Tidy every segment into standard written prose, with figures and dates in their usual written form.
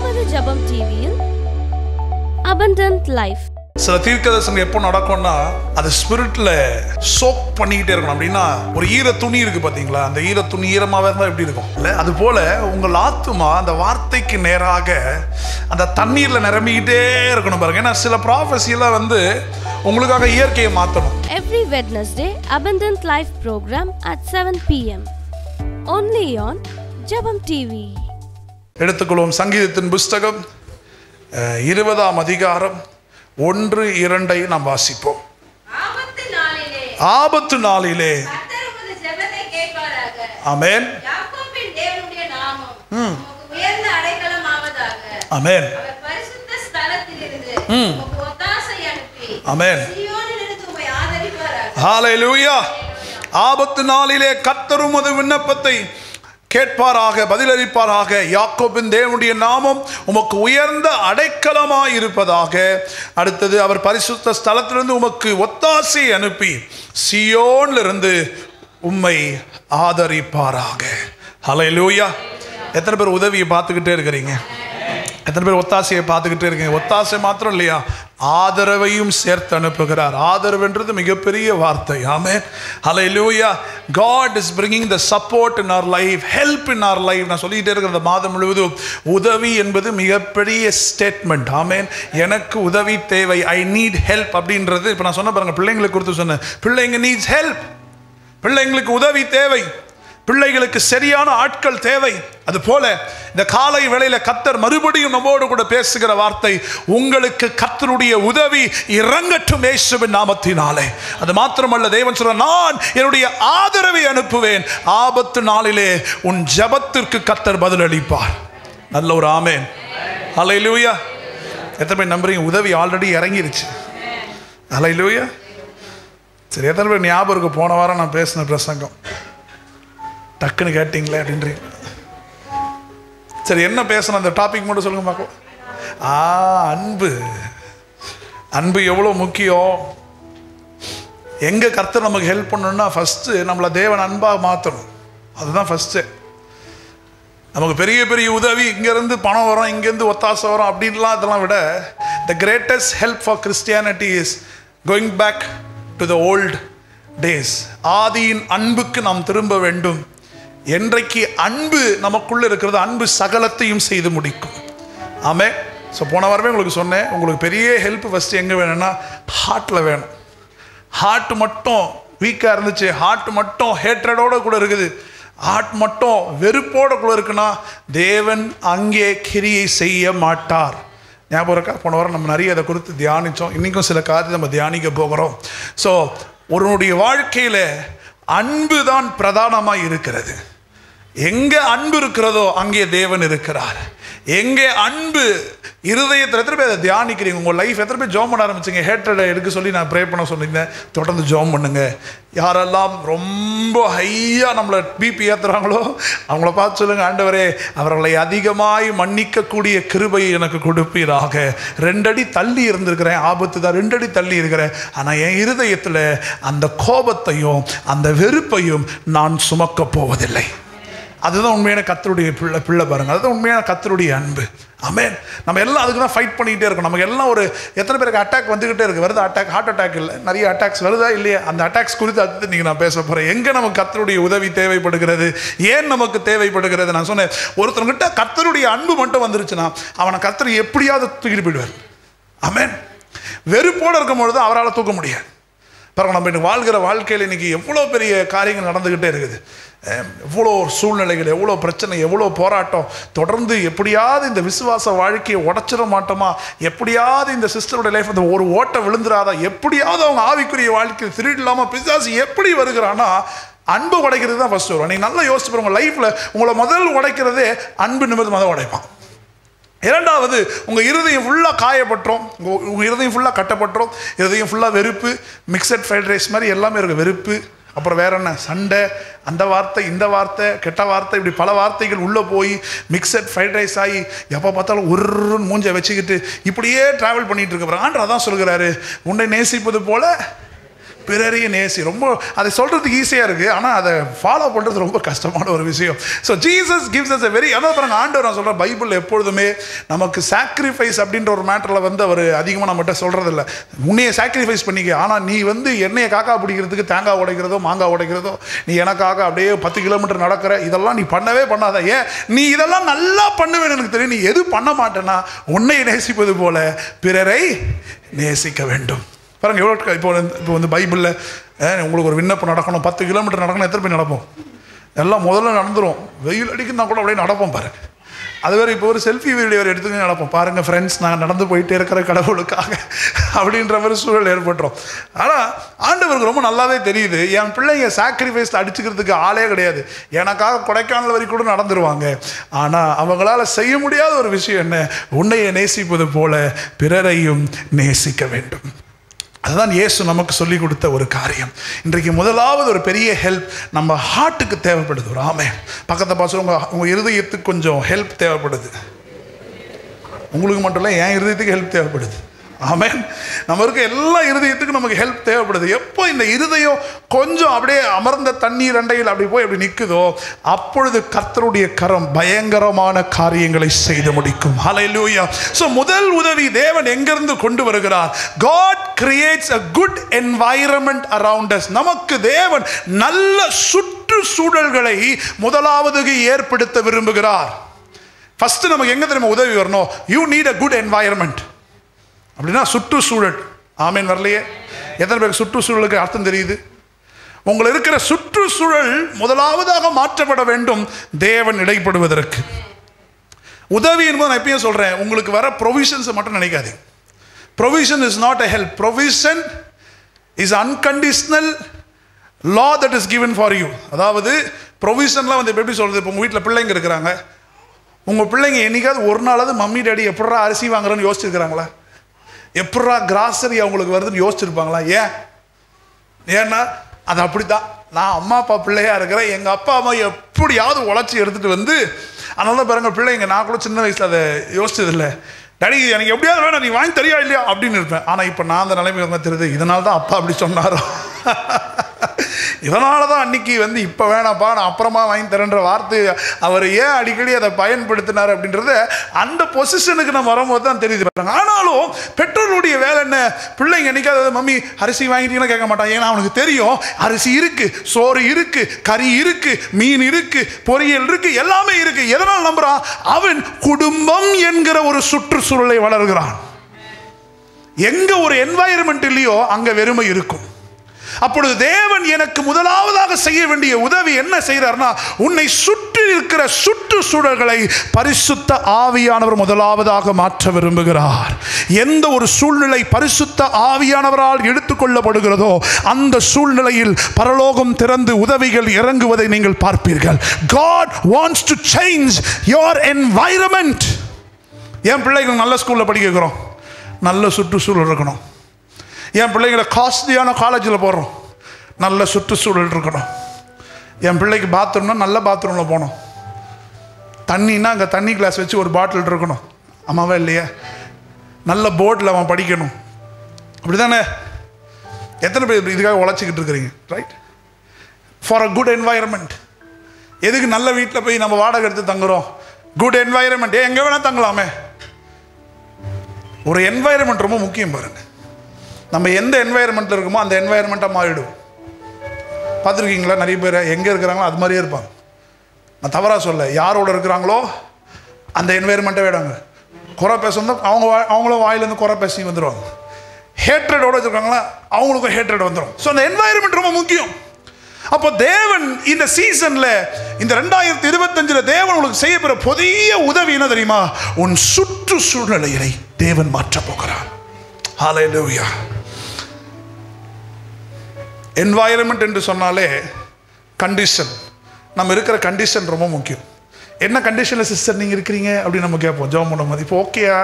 நமது ஜெபம் டிவியில் abundant life. சில தீர்க்கதரிசனம் எப்போ நடக்கும்னா அது ஸ்பிரிட்ல சோக் பண்ணிக்கிட்டே இருக்கணும். அப்படின்னா ஒரு ஈர துணி இருக்கு பாத்தீங்களா, அந்த ஈர துணி ஈரமாவே இருந்தா எப்படி இருக்கும் இல்ல, அது போல உங்கள் ஆத்துமா அந்த வார்த்தைக்கு நேராக அந்த தண்ணீர்ல நிரம்பிக்கிட்டே இருக்கணும் பாருங்க. ஏன்னா சில ப்ராஃபஸியெல்லாம் உங்களுக்காக இயற்கையை மாற்றணும். Every Wednesday, Abundant Life program at 7 p.m. Only on Jabam TV. எடுத்துக்கொள்வோம் சங்கீதத்தின் புஸ்தகம் 20ஆம் அதிகாரம் 1-2 நாம் வாசிப்போம். ஆபத்து நாளிலே ஆமென். ஆமென். ஆமென். ஹல்லேலூயா. ஆபத்து நாளிலே கர்த்தர் உமது விண்ணப்பத்தை கேட்பாராக, பதிலளிப்பாராக. யாக்கோபின் தேவனுடைய நாமம் உமக்கு உயர்ந்த அடைக்கலமாய் இருப்பதாக. அடுத்தது, அவர் பரிசுத்த ஸ்தலத்திலிருந்து உமக்கு ஒத்தாசை அனுப்பி சீயோனிலிருந்து உம்மை ஆதரிப்பாராக. ஹல்லேலூயா. எத்தனை பேர் உதவியை பார்த்துக்கிட்டே இருக்கிறீங்க? எத்தனை பேர் ஒத்தாசையை பார்த்துக்கிட்டே இருக்கீங்க? ஒத்தாசை மாத்திரம் இல்லையா, ஆதரவையும் சேர்த்து அனுப்புகிறார். ஆதரவுன்றது மிகப்பெரிய வார்த்தை. ஆமென். ஹல்லேலூயா. God is bringing the support in our life, help in our life. நான் சொல்லிட்டே இருக்கிற மாதம் முழுவதும் உதவி என்பது மிகப்பெரிய ஸ்டேட்மெண்ட். ஆமென். எனக்கு உதவி தேவை, ஐ நீட் ஹெல்ப் அப்படின்றது. இப்போ நான் சொன்ன பாருங்க, பிள்ளைங்களுக்கு கொடுத்து சொன்னேன், பிள்ளைங்க நீட்ஸ் ஹெல்ப், பிள்ளைங்களுக்கு உதவி தேவை, பிள்ளைகளுக்கு சரியான ஆட்கள் தேவை. அது போல இந்த காலை வேளையில கர்த்தர் மறுபடியும் நம்மோடு கூட பேசுகிற வார்த்தை, உங்களுக்கு கர்த்தருடைய உதவி இறங்கட்டும் இயேசுவின் நாமத்தினாலே. அது மாத்திரமல்ல, தேவன் சொல்ற, நான் என்னுடைய ஆதரவை அனுப்புவேன். ஆபத்து நாளிலே உன் ஜெபத்திற்கு கர்த்தர் பதிலளிப்பார். நல்ல ஒரு ஆமென். ஹல்லேலூயா. எத்தனை பேர் நம்புறீங்க உதவி ஆல்ரெடி இறங்கிருச்சு? ஹல்லேலூயா. சரி, எத்தனை பேர் ஞாபகம் இருக்கு போன வாரம் நான் பேசின பிரசங்கம்? டக்குன்னு கேட்டீங்களே அப்படின்றீங்க. சரி, என்ன பேசணும் அந்த டாபிக் மட்டும் சொல்லுங்க பார்க்கலாம். அன்பு. அன்பு எவ்வளோ முக்கியம். எங்கே கர்த்தர் நமக்கு ஹெல்ப் பண்ணணும்னா ஃபஸ்ட்டு நம்மளை தேவன் அன்பாக மாற்றணும். அதுதான் ஃபஸ்ட்டு. நமக்கு பெரிய பெரிய உதவி, இங்கேருந்து பணம் வரும், இங்கேருந்து ஒத்தாசை வரும் அப்படின்லாம் இதெல்லாம் விட, the greatest help for Christianity is going back to the old days. ஆதியின் அன்புக்கு நாம் திரும்ப வேண்டும். என்றைக்கு அன்பு நமக்குள்ள இருக்கிறது, அன்பு சகலத்தையும் செய்து முடிக்கும். ஆமென். ஸோ போன வாரமே உங்களுக்கு சொன்னேன், உங்களுக்கு பெரிய ஹெல்ப் ஃபஸ்ட்டு எங்கே வேணும்னா ஹார்ட்டில் வேணும். ஹார்ட் மட்டும் வீக்காக இருந்துச்சு, ஹார்ட் மட்டும் ஹேட்ரடோடு கூட இருக்குது, ஹார்ட் மட்டும் வெறுப்போடு கூட இருக்குன்னா தேவன் அங்கே கிரியை செய்ய மாட்டார். ஞாபகம் இருக்கா? போன வாரம் நம்ம நிறைய அதை குறித்து தியானித்தோம். இன்றைக்கும் சில காரியத்தை நம்ம தியானிக்க போகிறோம். ஸோ ஒருவனுடைய வாழ்க்கையில் அன்பு தான் பிரதானமாக இருக்கிறது. எங்கே அன்பு இருக்கிறதோ அங்கே தேவன் இருக்கிறார். எங்கே அன்பு இருதயத்தில், எத்தனை பேர் அதை தியானிக்கிறீங்க? உங்கள் லைஃப் எத்தனை பேர் ஜோம் பண்ண ஆரம்பிச்சிங்க? ஹேட்ரடை எடுக்க சொல்லி நான் ப்ரே பண்ண சொல்லியிருந்தேன். தொடர்ந்து ஜோம் பண்ணுங்க. யாரெல்லாம் ரொம்ப ஹையாக நம்மளை பிபி ஏற்றுறாங்களோ அவங்கள பார்த்து சொல்லுங்கள், ஆண்டவரே அவர்களை அதிகமாய் மன்னிக்கக்கூடிய கிருபையை எனக்கு கொடுப்பீராக. 2 அடி தள்ளி இருந்திருக்கிறேன், ஆபத்து தான், 2 அடி தள்ளி இருக்கிறேன், ஆனால் என் இருதயத்தில் அந்த கோபத்தையும் அந்த வெறுப்பையும் நான் சுமக்க போவதில்லை. அதுதான் உண்மையான கர்த்தருடைய பிள்ளை பாருங்க. அதுதான் உண்மையான கர்த்தருடைய அன்பு. ஆமென். நம்ம எல்லாம் அதுக்கு தான் ஃபைட் பண்ணிக்கிட்டே இருக்கோம். நமக்கு எல்லாம் ஒரு எத்தனை பேருக்கு அட்டாக் வந்துக்கிட்டே இருக்குது? வருது அட்டாக், ஹார்ட் அட்டாக் இல்லை, நிறைய அட்டாக்ஸ் வருதா இல்லையா? அந்த அட்டாக்ஸ் குறித்து அடுத்து நீங்கள் நான் பேச போகிறேன். எங்கே நமக்கு கர்த்தருடைய உதவி தேவைப்படுகிறது, ஏன் நமக்கு தேவைப்படுகிறது? நான் சொன்னேன், ஒருத்தர்கிட்ட கர்த்தருடைய அன்பு மட்டும் வந்துருச்சுன்னா அவனை கர்த்தர் எப்படியாவது தூக்கிட்டு போயிடுவார். ஆமென். வெறுப்போடு இருக்கும்பொழுது அவரால் தூக்க முடியாது. பாருங்கள், நம்ம இன்னைக்கு வாழ்கிற வாழ்க்கையில் இன்றைக்கி எவ்வளோ பெரிய காரியங்கள் நடந்துக்கிட்டே இருக்குது. எவ்வளோ சூழ்நிலைகள், எவ்வளோ பிரச்சனை, எவ்வளோ போராட்டம். தொடர்ந்து எப்படியாவது இந்த விசுவாச வாழ்க்கையை உடச்சிட மாட்டோமா, எப்படியாவது இந்த சிஸ்டருடைய லைஃப் அந்த ஒரு ஓட்டை விழுந்துடாதா, எப்படியாவது அவங்க ஆவிக்குரிய வாழ்க்கை திருடில்லாமல் பிசாசு எப்படி வருகிறான்னா அன்பு உடைக்கிறது தான் ஃபஸ்ட்டு வரும். நீங்கள் நல்லா யோசிச்சு பாருங்க, லைஃப்பில் உங்களை முதல் உடைக்கிறதே அன்பு நிமித்தமாக தான் உடைப்பான். இரண்டாவது, உங்கள் இருதயம் ஃபுல்லாக காயப்பட்டுரும், உங்கள் இருதயம் ஃபுல்லாக கட்டப்பட்டுரும், இருதயம் ஃபுல்லாக வெறுப்பு, மிக்சட் ஃப்ரைட் ரைஸ் மாதிரி எல்லாமே இருக்குது. வெறுப்பு, அப்புறம் வேற என்ன, சண்டை, அந்த வார்த்தை இந்த வார்த்தை கெட்ட வார்த்தை, இப்படி பல வார்த்தைகள் உள்ளே போய் மிக்சட் ஃப்ரைட் ரைஸ் ஆகி எப்போ பார்த்தாலும் ஒரு மூஞ்சை வச்சுக்கிட்டு இப்படியே ட்ராவல் பண்ணிகிட்டு இருக்க. ஆண்டவர் அதான் சொல்கிறாரு, உன்னை நேசிப்பது போல பிறரையும் நேசி. ரொம்ப அதை சொல்கிறதுக்கு ஈஸியாக இருக்குது, ஆனால் அதை ஃபாலோ பண்ணுறது ரொம்ப கஷ்டமான ஒரு விஷயம். So Jesus gives us a very, அதான் பாருங்க ஆண்டவர் நான் சொல்கிறேன், பைபிள் எப்பொழுதுமே நமக்கு சாக்ரிஃபைஸ் அப்படின்ற ஒரு மேட்டரில் வந்து அவர் அதிகமாக நம்மகிட்ட சொல்கிறதில்ல. உன்னையை சாக்ரிஃபைஸ் பண்ணிக்க, ஆனால் நீ வந்து எண்ணெயை காக்கா பிடிக்கிறதுக்கு தேங்காய் உடைக்கிறதோ மாங்காய் உடைக்கிறதோ, நீ எனக்காக அப்படியே 10 கிலோமீட்டர் நடக்கிற, இதெல்லாம் நீ பண்ணவே பண்ணாத. ஏன் நீ இதெல்லாம் நல்லா பண்ணுவேன்னு எனக்கு தெரியும். நீ எது பண்ண மாட்டேன்னா உன்னை நேசிப்பது போல பிறரை நேசிக்க வேண்டும். பாருங்க எவ்வளோ. இப்போ வந்து பைபிளில் உங்களுக்கு ஒரு விண்ணப்பம் நடக்கணும், 10 கிலோமீட்டர் நடக்கணும், எத்தனை பேர் நடப்போம்? எல்லாம் முதல்ல நடந்துடும். வெயில் அடிக்குன்னா கூட அப்படியே நடப்போம் பாருங்க. அது வேறு இப்போ ஒரு செல்ஃபி வீடியோ எடுத்துக்க நடப்போம். பாருங்கள் ஃப்ரெண்ட்ஸ், நான் நடந்து போயிட்டே இருக்கிற கடவுளுக்காக அப்படின்ற மாதிரி சூழல் ஏற்பட்டுரும். ஆனால் ஆண்டவருக்கு ரொம்ப நல்லாவே தெரியுது, என் பிள்ளைங்க சாக்ரிஃபைஸ் அடிச்சுக்கிறதுக்கு ஆளே கிடையாது. எனக்காக கொடைக்கானல் வரைக்கும் கூட நடந்துருவாங்க. ஆனால் அவங்களால செய்ய முடியாத ஒரு விஷயம் என்ன? உன்னையை நேசிப்பது போல பிறரையும் நேசிக்க வேண்டும். அதுதான் இயேசு நமக்கு சொல்லி கொடுத்த ஒரு காரியம். இன்றைக்கு முதலாவது ஒரு பெரிய ஹெல்ப் நம்ம ஹார்ட்டுக்கு தேவைப்படுது. ஒரு ஆமென். பக்கத்தை பார்த்து உங்கள் இருதயத்துக்கு கொஞ்சம் ஹெல்ப் தேவைப்படுது. உங்களுக்கு மட்டும் இல்லை, என் இருதயத்துக்கு ஹெல்ப் தேவைப்படுது. ஆமென். நம்ம இருக்க எல்லா இருதயத்துக்கும் நமக்கு ஹெல்ப் தேவைப்படுது. எப்போ இந்த இருதயம் கொஞ்சம் அப்படியே அமர்ந்த தண்ணீர் அண்டையில் அப்படி போய் அப்படி நிற்குதோ, அப்பொழுது கர்த்தருடைய கரம் பயங்கரமான காரியங்களை செய்து முடிக்கும். ஹல்லேலூயா. ஸோ முதல் உதவி தேவன் எங்கிருந்து கொண்டு வருகிறார்? God creates a good environment around us. நமக்கு தேவன் நல்ல சுற்றுச்சூழல்களை முதலாவது ஏற்படுத்த விரும்புகிறார். ஃபர்ஸ்ட் நமக்கு எங்க தெரியுமா உதவி வரணும்? You need a good environment. அப்படின்னா சுற்றுச்சூழல். ஆமேன் வரலையே? எத்தனை பேருக்கு சுற்றுச்சூழலுக்கு அர்த்தம் தெரியுது? உங்களுக்கு இருக்கிற சுற்றுச்சூழல் முதலாவதாக மாற்றப்பட வேண்டும் தேவன் இடைப்படுவதற்கு. உதவி என்பது நான் எப்பயும் சொல்றேன், உங்களுக்கு வர ப்ரொவிஷன்ஸை மட்டும் நினைக்காதீங்க. Provision is not a help. Provision is unconditional law that is given for you. அதாவது ப்ரொவிஷன்லாம் வந்து எப்படி சொல்றது? இப்போ உங்கள் வீட்டில் பிள்ளைங்க இருக்கிறாங்க. உங்கள் பிள்ளைங்க என்னைக்காவது ஒரு நாளாவது மம்மி டேடி எப்படா அரிசி வாங்குறேன்னு யோசிச்சிருக்கிறாங்களா? எப்படா கிராசரி அவங்களுக்கு வருதுன்னு யோசிச்சிருப்பாங்களா? ஏன்னா அது அப்படித்தான். நான் அம்மா அப்பா பிள்ளையா இருக்கிறேன், எங்கள் அப்பா அம்மா எப்படியாவது உழைச்சி எடுத்துகிட்டு வந்து, அதனால தான் பாருங்க பிள்ளைங்க, நான் கூட சின்ன வயசில் அதை யோசிச்சதில்லை. டாடி எனக்கு எப்படியாவது வேணாம், நீ வாங்கி தரியா இல்லையா அப்படின்னு இருப்பேன். ஆனால் இப்போ நான் அந்த நிலைமை வந்து தெரியுது, இதனால தான் அப்பா அப்படி சொன்னாரோ, இதனால தான் அன்னைக்கு வந்து இப்போ வேணாப்பா நான் அப்புறமா வாங்கி தரேன்ற வார்த்தை அவர் ஏன் அடிக்கடி அதை பயன்படுத்தினார் அப்படின்றத அந்த பொசிஷனுக்கு நம்ம வரும்போது தான் தெரியுது. ஆனாலும் பெற்றோருடைய வேலை என்ன? பிள்ளைங்க என்னைக்காவது மம்மி அரிசி வாங்கிட்டீங்கன்னா கேட்க மாட்டான். ஏன்னா அவனுக்கு தெரியும் அரிசி இருக்கு, சோறு இருக்கு, கறி இருக்கு, மீன் இருக்கு, பொரியல் இருக்கு, எல்லாமே இருக்கு. எதனால் நம்புறான்? அவன் குடும்பம் என்கிற ஒரு சுற்றுச்சூழலை வளர்கிறான். எங்க ஒரு என்வாயர்மெண்ட் இல்லையோ அங்க வெறுமை இருக்கும். அப்பொழுது தேவன் எனக்கு முதலாவதாக செய்ய வேண்டிய உதவி என்ன செய்கிறார்னா, உன்னை சுற்றி இருக்கிற சுற்றுச்சூழல்களை பரிசுத்த ஆவியானவர் முதலாவதாக மாற்ற விரும்புகிறார். எந்த ஒரு சூழ்நிலை பரிசுத்த ஆவியானவரால் எடுத்துக்கொள்ளப்படுகிறதோ அந்த சூழ்நிலையில் பரலோகம் திறந்து உதவிகள் இறங்குவதை நீங்கள் பார்ப்பீர்கள். God wants to change your environment. என் பிள்ளைகள் நல்ல ஸ்கூலில் படிக்க வைக்கிறோம், நல்ல சுற்றுச்சூழல் இருக்கணும். என் பிள்ளைங்களை காஸ்ட்லியான காலேஜில் போடுறோம், நல்ல சுற்றுச்சூழல் இருக்கணும். என் பிள்ளைக்கு பாத்ரூம்னா நல்ல பாத்ரூமில் போகணும். தண்ணின்னா அங்கே தண்ணி கிளாஸ் வச்சு ஒரு பாட்டில் இருக்கணும். ஆமாவா இல்லையா? நல்ல போர்டில் அவன் படிக்கணும். அப்படி தானே? எத்தனை பேர் இதுக்காக உழைச்சிக்கிட்டு இருக்கிறீங்க? Right, for a good environment. எதுக்கு நல்ல வீட்டில் போய் நம்ம வாடகை எடுத்து தங்குறோம்? Good environment. எங்கே வேணால் தங்கலாமே. ஒரு என்வாயர்மெண்ட் ரொம்ப முக்கியம் பாருங்க. நம்ம எந்த என்வாயர்மெண்ட்டில் இருக்குமோ அந்த என்வாயர்மெண்ட்டாக மாறிடும். பார்த்துருக்கீங்களா? நிறைய பேர் எங்கே இருக்கிறாங்களோ அது மாதிரியே இருப்பாங்க. நான் தவறாக சொல்ல, யாரோட இருக்கிறாங்களோ அந்த என்வாயர்மெண்ட்டை விடாங்க. குறை பேசணும் அவங்களும் வாயிலேருந்து குறை பேசி வந்துடுவாங்க. ஹேட்ரடோடு வச்சுருக்காங்களா அவங்களுக்கும் ஹேட்ரட் வந்துடும். ஸோ அந்த என்வாயர்மெண்ட் ரொம்ப முக்கியம். அப்போ தேவன் இந்த சீசனில், இந்த 2025 தேவன் உங்களுக்கு செய்ய போகிற புதிய உதவி என்ன தெரியுமா? உன் சுற்றுச்சூழலை தேவன் மாற்றப் போகிறார். ஹல்லேலூயா. என்வாயர்மெண்ட் என்று சொன்னாலே கண்டிஷன், நம்ம இருக்கிற கண்டிஷன் ரொம்ப முக்கியம். என்ன கண்டிஷனில் சிஸ்டர் நீங்கள் இருக்கிறீங்க அப்படின்னு நம்ம கேட்போம் ஜெபம் பண்ணும்போது. இப்போ ஓகேயா,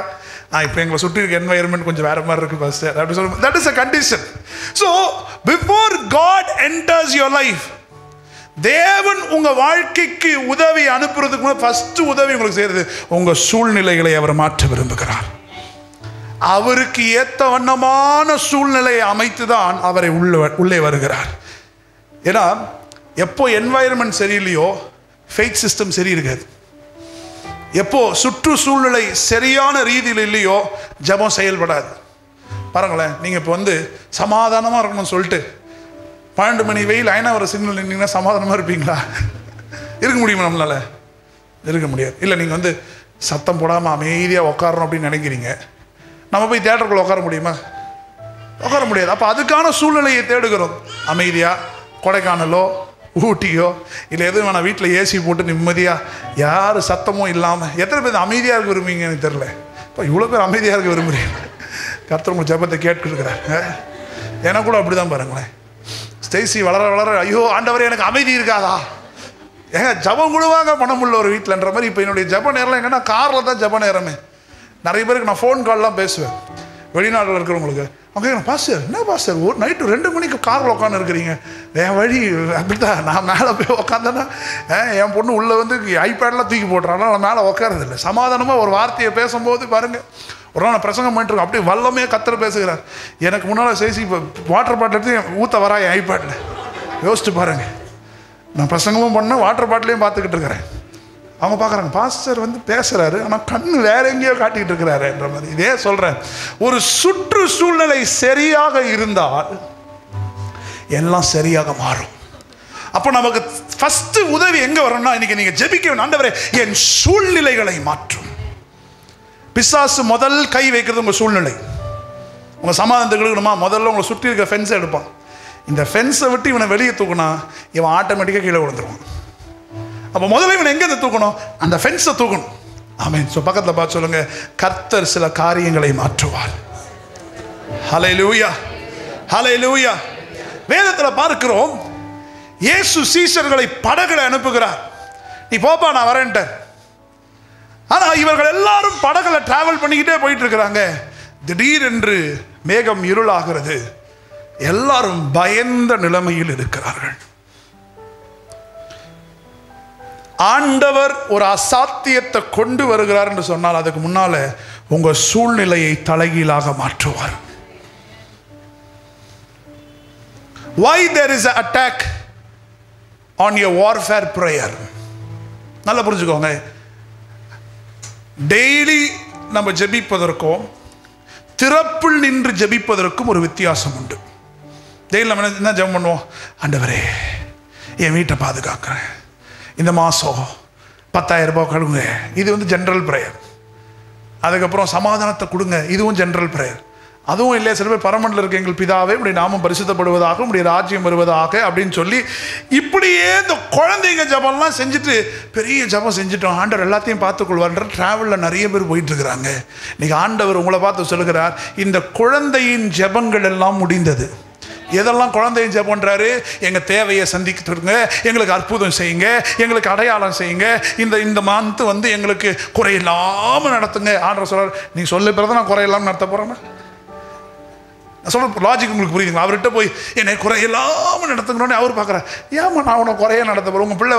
இப்போ எங்களை சுற்றி இருக்க என்வாயர்மெண்ட் கொஞ்சம் வேறு மாதிரி இருக்குது பாஸ்டர் அப்படி சொல்லுவோம். That is a condition. So before God enters your life, தேவன் உங்கள் வாழ்க்கைக்கு உதவி அனுப்புறதுக்கு முன்னாடி ஃபஸ்ட்டு உதவி உங்களுக்கு செய்கிறது உங்கள் சூழ்நிலைகளை அவர் மாற்ற விரும்புகிறார். அவருக்கு ஏத்த வண்ணமான சூழ்நிலையை அமைத்துதான் அவரை உள்ளே வருகிறார். ஏன்னா எப்போ என்வாயர்மெண்ட் சரியில்லையோ ஃபெய்த் சிஸ்டம் சரி இருக்காது. எப்போ சுற்றுச்சூழ்நிலை சரியான ரீதியில் இல்லையோ ஜெபம் செயல்படாது. பாருங்களேன், நீங்கள் இப்போ சமாதானமாக இருக்கணும்னு சொல்லிட்டு 12 மணி வெயில் ஐநாவர சிக்னல் நின்னீங்கன்னா சமாதானமாக இருப்பீங்களா? இருக்க முடியுமா? நம்மளால இருக்க முடியாது. இல்லை, நீங்கள் சத்தம் போடாமல் அமைதியாக உட்காரணும் அப்படின்னு நினைக்கிறீங்க. நம்ம போய் தியேட்டருக்குள்ளே உட்கார முடியுமா? உட்கார முடியாது. அப்போ அதுக்கான சூழ்நிலையை தேடுகிறோம். அமைதியாக கொடைக்கானலோ ஊட்டியோ இல்லை எதுவும் வேணாம், வீட்டில் ஏசி போட்டு நிம்மதியாக யார் சத்தமும் இல்லாமல். எத்தனை பேர் அமைதியாக இருக்க விரும்புவீங்கன்னு எனக்கு தெரில. இப்போ இவ்வளோ பேர் அமைதியாக இருக்க விரும்புகிறீங்க. கர்த்தர் உங்கள் ஜெபத்தை கேட்டுருக்கிறாங்க. எனக்கு கூட அப்படி தான் பாருங்களேன். ஸ்டேசி வளர வளர ஐயோ ஆண்டவரே எனக்கு அமைதி இருக்காதா, ஏங்க ஜபம் கூடவாங்க பண்ண முடியல ஒரு வீட்டில்ன்ற மாதிரி. இப்போ என்னுடைய ஜப நேரம் எங்கன்னா காரில் தான் ஜப நேரமே. நிறைய பேருக்கு நான் ஃபோன் கால்லாம் பேசுவேன், வெளிநாட்டில் இருக்கிறவங்களுக்கு. அவங்க பாஸ்டர் என்ன பாஸ்டர் ஒரு நைட்டு 2 மணிக்கு காரில் உட்காந்து இருக்கிறீங்க? என் வழி அப்படித்தான். நான் மேலே போய் உட்காந்தேன்னா என் பொண்ணு உள்ளே ஐபேடெலாம் தூக்கி போட்டுறாங்க. நான் மேலே உட்காரதில்லை. சமாதானமாக ஒரு வார்த்தையை பேசும்போது பாருங்கள், ஒரு நாள் நான் பிரசங்கம் பண்ணிட்டுருக்கேன், அப்படியே வல்லமே கத்தர் பேசுகிறார். எனக்கு முன்னால் சேசி இப்போ வாட்டர் பாட்டில் எடுத்து ஊற்ற வரா என் ஐபேடில். யோசிச்சு பாருங்கள், நான் பிரசங்கமும் பண்ணேன், வாட்டர் பாட்டிலையும் பார்த்துக்கிட்டு இருக்கிறேன். அவங்க பார்க்குறாங்க, பாஸ்டர் பேசுகிறாரு ஆனால் கண்ணு வேற எங்கேயோ காட்டிக்கிட்டு இருக்கிறாருன்ற மாதிரி. இதே சொல்கிறேன், ஒரு சுற்றுச்சூழ்நிலை சரியாக இருந்தால் எல்லாம் சரியாக மாறும். அப்போ நமக்கு ஃபஸ்ட்டு உதவி எங்கே வரணும்னா, இன்னைக்கு நீங்கள் ஜெபிக்க வேணும், ஆண்டவரே என் சூழ்நிலைகளை மாற்றும். பிசாசு முதல் கை வைக்கிறது உங்கள் சூழ்நிலை. உங்கள் சமாதானத்துக்கு இருக்கணுமா, முதல்ல உங்களை சுற்றி இருக்க ஃபென்ஸை எடுப்பான். இந்த ஃபென்ஸை விட்டு இவனை வெளியே தூக்குனா இவன் ஆட்டோமேட்டிக்காக கீழே விழுந்துருவான். அப்போ முதல்ல இவனை எங்கே தூக்கணும்? அந்த ஃபென்ஸை தூக்கணும். ஆமென். ஸோ பக்கத்தில் பார்த்து சொல்லுங்க, கர்த்தர் சில காரியங்களை மாற்றுவார். ஹல்லேலூயா, ஹல்லேலூயா. வேதத்தில் பார்க்கிறோம், இயேசு சீஷர்களை படகுல அனுப்புகிறார். நீ போப்பா நான் வரேன்ட்ட. ஆனால் இவர்கள் எல்லாரும் படகுல டிராவல் பண்ணிக்கிட்டே போயிட்டு இருக்கிறாங்க. திடீரென்று மேகம் இருளாகிறது. எல்லாரும் பயந்த நிலைமையில் இருக்கிறார்கள். ஆண்டவர் ஒரு அசாத்தியத்தை கொண்டு வருகிறார் என்று சொன்னால் அதுக்கு முன்னால உங்க சூழ்நிலையை தலைகீழாக மாற்றுவார். Why there is an attack on your warfare prayer? நல்லா புரிஞ்சுக்கோங்க. டெய்லி நம்ம ஜெபிப்பதற்கும் திறப்பில் நின்று ஜெபிப்பதற்கும் ஒரு வித்தியாசம் உண்டு. டெய்லி நம்ம என்ன ஜெபம் பண்ணுவோம்? ஆண்டவரே என் வீட்டை பாதுகாக்கிறேன், இந்த மாதம் 10,000 ரூபாய் கொடுங்க, இது ஜென்ரல் ப்ரேயர். அதுக்கப்புறம் சமாதானத்தை கொடுங்க, இதுவும் ஜென்ரல் ப்ரேயர். அதுவும் இல்லை, சில பேர் பரமண்டல இருக்க எங்கள் பிதாவே உடைய நாமம் பரிசுத்தப்படுவதாக உடைய ராஜ்யம் வருவதாக அப்படின்னு சொல்லி இப்படியே இந்த குழந்தைங்க ஜபம்லாம் செஞ்சுட்டு பெரிய ஜபம் செஞ்சுட்டோம், ஆண்டவர் எல்லாத்தையும் பார்த்துக்கொள்வார்ன்ற டிராவலில் நிறைய பேர் போயிட்டு இருக்கிறாங்க. இன்னைக்கு ஆண்டவர் உங்களை பார்த்து சொல்லுகிறார், இந்த குழந்தையின் ஜபங்கள் எல்லாம் முடிந்தது. எதெல்லாம் குழந்தையும் ஜெபம்ன்றாரு? எங்கள் தேவையை சந்திக்கிட்டுருங்க, எங்களுக்கு அற்புதம் செய்யுங்க, எங்களுக்கு அடையாளம் செய்யுங்க, இந்த மந்த்து எங்களுக்கு குறையில்லாமல் நடத்துங்க. ஆண்டவர் சொல்கிறார், நீங்கள் சொல்ல பிறகு நான் குறையில்லாமல் நடத்த போகிறேன்னா சொல்ல லாஜிக் உங்களுக்கு புரியுதுங்களா? அவர்கிட்ட போய் என்னை குறையில்லாமல் நடத்துக்கணும்னு அவர் பார்க்குறார். ஏமா நான் உனக்கு குறைய நடத்த போகிறேன்? உங்கள் பிள்ளை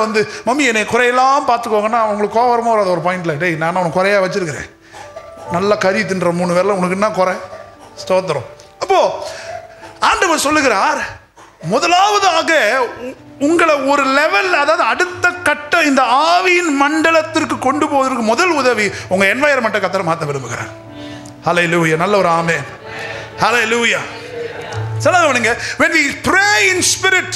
மம்மி என்னை குறையெல்லாம் பார்த்துக்கோங்கன்னா அவங்களுக்கு கோவரமாக வராது ஒரு பாயிண்டில். டேய் நான் உனக்கு குறையாக வச்சுருக்கிறேன், நல்லா கறி தின்ற 3 பேரில் உனக்கு என்ன குறை? ஸ்தோத்திரம். அப்போது ஆண்டவர் சொல்லுகிறார், முதலாவதாக உங்களை ஒரு லெவல், அதாவது அடுத்த கட்ட இந்த ஆவியின் மண்டலத்திற்கு கொண்டு போவதற்கு முதல் உதவி உங்கள் என்வாயர்மெண்ட்டை கர்த்தர் மாற்ற விரும்புகிறார். ஹல்லேலூயா, நல்ல ஒரு ஆமென். ஹல்லேலூயா. சொல்லுங்க, when we pray in spirit,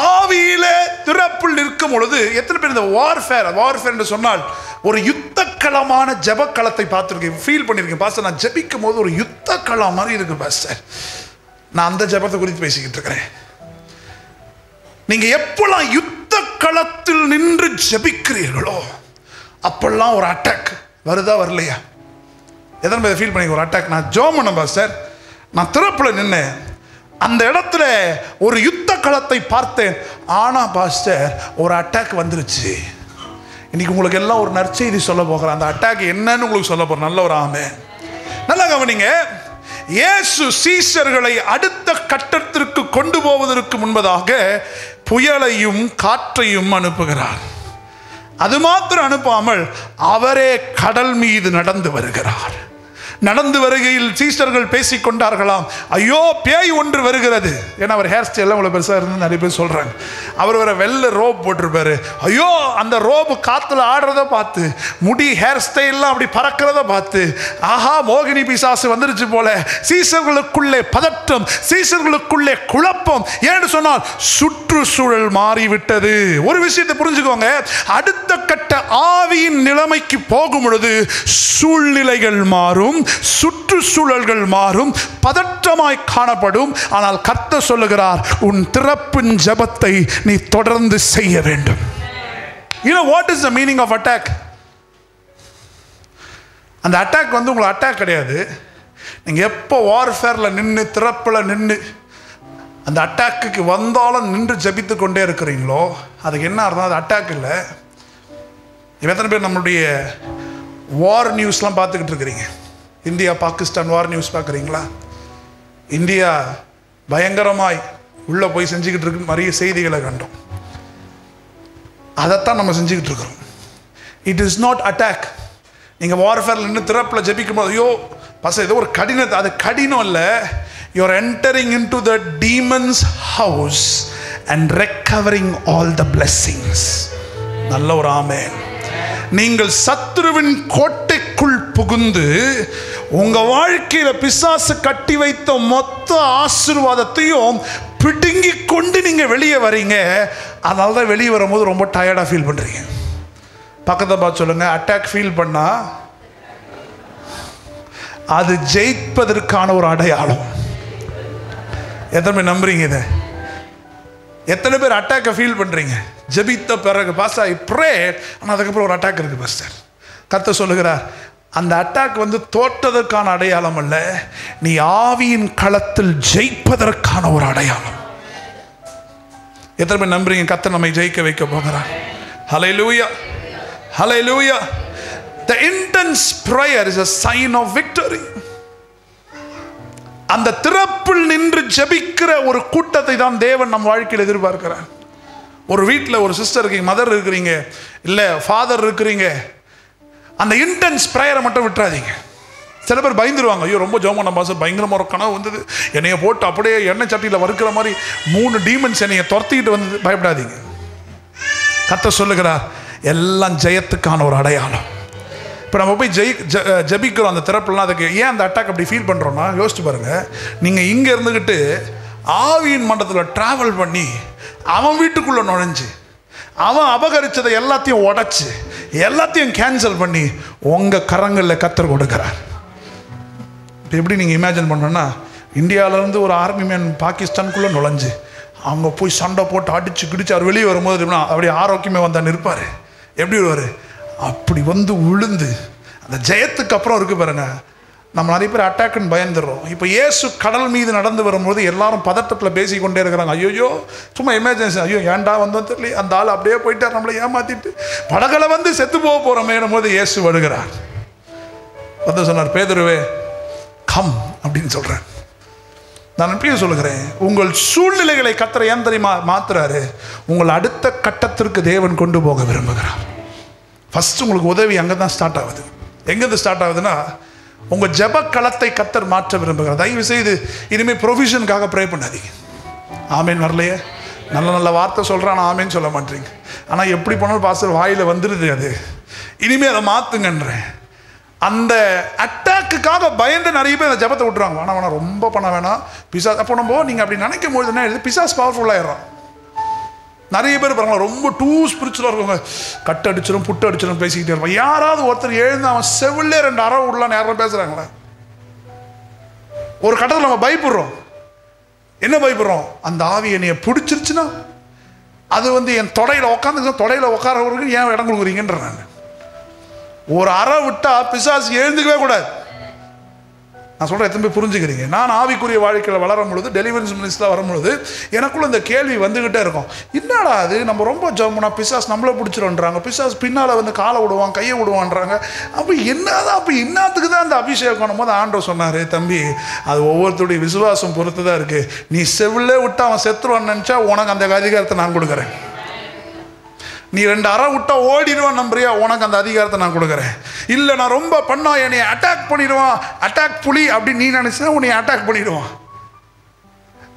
ஆவியிலே திறப்பில் நிற்கும் பொழுது எத்தனை பேர் இந்த வார்ஃபேர் என்று சொன்னால் ஒரு யுத்தக்களமான ஜெபக்களத்தை பார்த்துருக்கேன், ஃபீல் பண்ணியிருக்கேன். பாஸ்டர் நான் ஜெபிக்கும் போது ஒரு யுத்தக்களம் மாதிரி இருக்கு பாஸ்டர். நான் அந்த ஜெபத்தை குறித்து பேசிக்கிட்டு இருக்கிறேன். நீங்க எப்பெல்லாம் யுத்த களத்தில் நின்று ஜெபிக்கிறீர்களோ அப்பெல்லாம் ஒரு அட்டாக் வருதா வரலையா? எதன் மேலே ஃபீல் பண்ணி ஒரு அட்டாக்? நான் ஜெபம் பண்ணேன் பாஸ்டர், நான் திறப்பில் நின்னேன், அந்த இடத்துல ஒரு யுத்த களத்தை பார்த்தேன். ஆனா பாஸ்டர் ஒரு அட்டாக் வந்துருச்சு. இன்னைக்கு உங்களுக்கு எல்லாம் ஒரு நற்செய்தி சொல்ல போகிறேன். அந்த அட்டாக் என்னன்னு உங்களுக்கு சொல்ல போறேன். நல்ல ஒரு ஆமென். நல்லா கவனிங்க. இயேசு சீஷர்களை அடுத்த கட்டத்திற்கு கொண்டு போவதற்கு முன்பதாக புயலையும் காற்றையும் அனுப்புகிறார். அது மாத்திரம் அனுப்பாமல் அவரே கடல் மீது நடந்து வருகிறார். நடந்து வருகையில் சீஷர்கள் பேசிக்கொண்டார்களாம், ஐயோ பேய் ஒன்று வருகிறது. ஏன்னா அவர் ஹேர் ஸ்டைல் அவ்வளோ பெருசாக இருந்து நிறைய பேர் சொல்கிறாங்க. அவர் ஒரு வெள்ளை ரோப் போட்டிருப்பாரு. ஐயோ அந்த ரோப்பு காற்றுல ஆடுறத பார்த்து, முடி ஹேர் ஸ்டைல்லாம் அப்படி பறக்கிறத பார்த்து, ஆஹா மோகினி பிசாசு வந்துருச்சு போல. சீஷர்களுக்குள்ளே பதற்றம், சீஷர்களுக்குள்ளே குழப்பம். ஏன்னு சொன்னால் சுற்றுச்சூழல் மாறிவிட்டது. ஒரு விஷயத்தை புரிஞ்சுக்கோங்க, அடுத்த கட்ட ஆவியின் நிலைமைக்கு போகும் பொழுது சூழ்நிலைகள் மாறும், சுற்றுச்சூழல்கள் மாறும், பதற்றமாய் காணப்படும். ஆனால் கர்த்தர் சொல்லுகிறார், உன் திறப்பின் ஜெபத்தை நீ தொடர்ந்து செய்ய வேண்டும். You know what is the meaning of attack? அந்த அட்டாக் வந்து உங்களுக்கு அட்டாக் கிடையாது. நீங்கள் எப்போ வார்ஃபேரில் நின்று, திறப்பில் நின்று, அந்த அட்டாக்கு வந்தாலும் நின்று ஜபித்து கொண்டே இருக்கிறீங்களோ அதுக்கு என்ன அர்த்தம்? அது அட்டாக் இல்லை. எத்தனை பேர் நம்மளுடைய வார் நியூஸ்லாம் பார்த்துக்கிட்டு இருக்கிறீங்க? இந்தியா பாகிஸ்தான் வார் நியூஸ் பார்க்குறீங்களா? இந்தியா பயங்கரமாய் உள்ளே போய் செஞ்சுக்கிட்டு இருக்கு நிறைய செய்திகளை கண்டோம். அதைத்தான் நம்ம செஞ்சுக்கிட்டு இருக்கிறோம். It is not attack. நீங்கள் வார்ஃபேரில் நின்று திறப்பில் ஜபிக்கும் போது ஐயோ பச ஏதோ ஒரு கடினத்தை, அது கடினம் இல்லை. You are entering in to the demons house and recovering all the blessings. நல்ல ஒரு ஆமென். நீங்கள் சத்துருவின் கோட்டைக்குள் புகுந்து உங்க வாழ்க்கையில பிசாசு கட்டி வைத்த மொத்த ஆசீர்வாதத்தையும் பிடுங்கி கொண்டு நீங்க வெளியே வரீங்க. அதனால தான் வெளியே வரும்போது ரொம்ப டயர்டா ஃபீல் பண்றீங்க. பக்கத்தை பார்த்து சொல்லுங்க, அட்டாக் ஃபீல் பண்ணா அது ஜெயிப்பதற்கான ஒரு அடையாளம். எத்தனை பேர் நம்புறீங்க இதை? எத்தனை பேர் அட்டாக்கை ஃபீல் பண்ணுறீங்க? ஜெபித்த பிறகு பாஸ்டர் ஐ ப்ரேட், ஆனால் அதுக்கப்புறம் ஒரு அட்டாக் இருக்குது பாஸ்டர். கர்த்தர் சொல்லுகிறார், அந்த அட்டாக் வந்து தோற்றதற்கான அடையாளம் அல்ல, நீ ஆவியின் களத்தில் ஜெயிப்பதற்கான ஒரு அடையாளம். எத்தனை பேர் நம்புறீங்க கர்த்தர் நம்மை ஜெயிக்க வைக்க போகிறார்? ஹல்லேலூயா, ஹல்லேலூயா. The intense prayer is a sign of victory. அந்த திறப்பில் நின்று ஜெபிக்கிற ஒரு கூட்டத்தை தான் தேவன் நம் வாழ்க்கையில் எதிர்பார்க்கிறார். ஒரு வீட்டில் ஒரு சிஸ்டர் இருக்கீங்க, மதர் இருக்கிறீங்க, இல்லை ஃபாதர் இருக்கிறீங்க, அந்த இன்டென்ஸ் ப்ரேயரை மட்டும் விட்டுறாதீங்க. சில பேர் பயந்துருவாங்க, ஐயோ ரொம்ப ஜெபம் பண்ண பாச, பயங்கரமாக ஒரு கனவு வந்தது, என்னைய போட்டு அப்படியே எண்ணெய் சட்டியில் வறுக்கிற மாதிரி 3 டீமன்ஸ் என்னைய துரத்திக்கிட்டு வந்து. பயப்படாதீங்க. கர்த்தர் சொல்லுகிறார், எல்லாம் ஜெயத்துக்கான ஒரு அடையாளம். இப்போ நம்ம போய் ஜெபிக்கிறோம் அந்த திறப்புலாம். அதுக்கு ஏன் அந்த அட்டாக் அப்படி ஃபீல் பண்ணுறோன்னா யோசிச்சு பாருங்கள். நீங்கள் இங்கே இருந்துக்கிட்டு ஆவியின் மண்டலத்தில் ட்ராவல் பண்ணி அவன் வீட்டுக்குள்ளே நுழைஞ்சு அவன் அபகரித்ததை எல்லாத்தையும் உடைச்சி எல்லாத்தையும் கேன்சல் பண்ணி உங்கள் கரங்களில் கர்த்தர் கொடுக்குறார். இப்போ எப்படி நீங்கள் இமேஜின் பண்ணோன்னா, இந்தியாவிலேருந்து ஒரு ஆர்மி மேன் பாகிஸ்தானுக்குள்ளே நுழைஞ்சு அவங்க போய் சண்டை போட்டு அடித்து கிடிச்சு அவர் வெளியே வரும்போது அப்படியே ஆரோக்கியமே வந்தான்னு இருப்பார். எப்படி வருவார்? அப்படி வந்து விழுந்து அந்த ஜெயத்துக்கு அப்புறம் இருக்கு பாருங்க. நம்ம நிறைய பேர் அட்டாக்குன்னு பயந்துடுறோம். இப்போ இயேசு கடல் மீது நடந்து வரும்போது எல்லாரும் பதட்டத்தில் பேசிக்கொண்டே இருக்கிறாங்க. ஐயோ சும்மா எமர்ஜென்சி, ஐயோ ஏன்டா வந்தோம் தெரியல, அந்த ஆள் அப்படியே போயிட்டார், நம்மளை ஏமாத்திட்டு படகளை வந்து செத்து போக போகிறோமேனும் போது இயேசு வருகிறார். வந்து சொன்னார், பேதுருவே கம் அப்படின்னு சொல்கிறேன். நான் எப்பயும் சொல்லுகிறேன், உங்கள் சூழ்நிலைகளை கர்த்தர் ஏன் தெரியுமா மாத்துறாரு? உங்கள் அடுத்த கட்டத்திற்கு தேவன் கொண்டு போக விரும்புகிறார். ஃபஸ்ட்டு உங்களுக்கு உதவி அங்கே தான் ஸ்டார்ட் ஆகுது. எங்கேருந்து ஸ்டார்ட் ஆகுதுன்னா, உங்கள் ஜெப களத்தை கர்த்தர் மாற்ற விரும்புகிறார். தயவு செய்து இனிமேல் ப்ரொவிஷனுக்காக ப்ரே பண்ணாதீங்க. ஆமேன் வரலையே, நல்ல நல்ல வார்த்தை சொல்கிறான், ஆமேன்னு சொல்ல மாட்டீங்க. ஆனால் எப்படி பண்ணாலும் பாஸ்டர் வாயில் வந்துடுது. அது இனிமேல் அதை மாற்றுங்கன்றேன். அந்த அட்டாக்குக்காக பயந்து நிறைய பேர் அந்த ஜெபத்தை விட்டுருவாங்க. வேணாம் ரொம்ப பண்ண வேணாம் பிசாஸ். அப்போ நம்ம நீங்கள் அப்படி நினைக்கும் போது என்ன எழுது, பிசாஸ் பவர்ஃபுல்லாகிடுறான். நிறைய பேர் பாருங்களா, ரொம்ப டூ ஸ்பிரிச்சுவலாக இருக்கவங்க கட்டு அடிச்சிடும் புட்டு அடிச்சிடும் பேசிக்கிட்டே இருப்பான். யாராவது ஒருத்தர் எழுந்து அவன் செவிலே 2 அரை விடலான்னு யாரும் பேசுகிறாங்களே. ஒரு கட்டத்தில் நம்ம பயப்படுறோம். என்ன பயப்படுறோம்? அந்த ஆவி என்னைய பிடிச்சிருச்சுன்னா அது வந்து என் தொடையில் உட்காந்து தொடையில் உட்காரவருக்கு ஏன் இடம் கொடுக்குறீங்கன்ற. நான் ஒரு அறை விட்டா பிசாசு எழுந்துக்கவே கூடாது. நான் சொல்கிறேன், எத்தனை பேர் புரிஞ்சுக்கிறீங்க? நான் ஆவிக்குரிய வாழ்க்கையில் வளரும் பொழுது, டெலிவரன்ஸ் மினிஸ்டரில் வரும்பொழுது எனக்குள்ள இந்த கேள்வி வந்துக்கிட்டே இருக்கும். என்னடா அது, நம்ம ரொம்ப ஜம்முனா பிசாஸ் நம்மளை பிடிச்சிருன்றாங்க, பிசாஸ் பின்னால் வந்து காலை விடுவான் கையை விடுவான்றாங்க. அப்போ என்னதான், அப்போ என்னத்துக்கு தான் அந்த அபிஷேகம் போது ஆண்டவர் சொன்னார், தம்பி அது ஒவ்வொருத்தருடைய விசுவாசம் பொறுத்து தான் இருக்குது. நீ செவிலே விட்டு அவன் செத்துருவான்னு நினச்சா உனக்கு அந்த அதிகாரத்தை நான் கொடுக்குறேன். நீ 2 அறை விட்டா ஓடிடுவான் நம்புறியா? உனக்கு அந்த அதிகாரத்தை நான் கொடுக்குறேன். இல்லை நான் ரொம்ப பண்ணா என்னை அட்டாக் பண்ணிடுவான், அட்டாக் புலி அப்படின்னு நீ நினைச்சா உன்னை அட்டாக் பண்ணிடுவான்.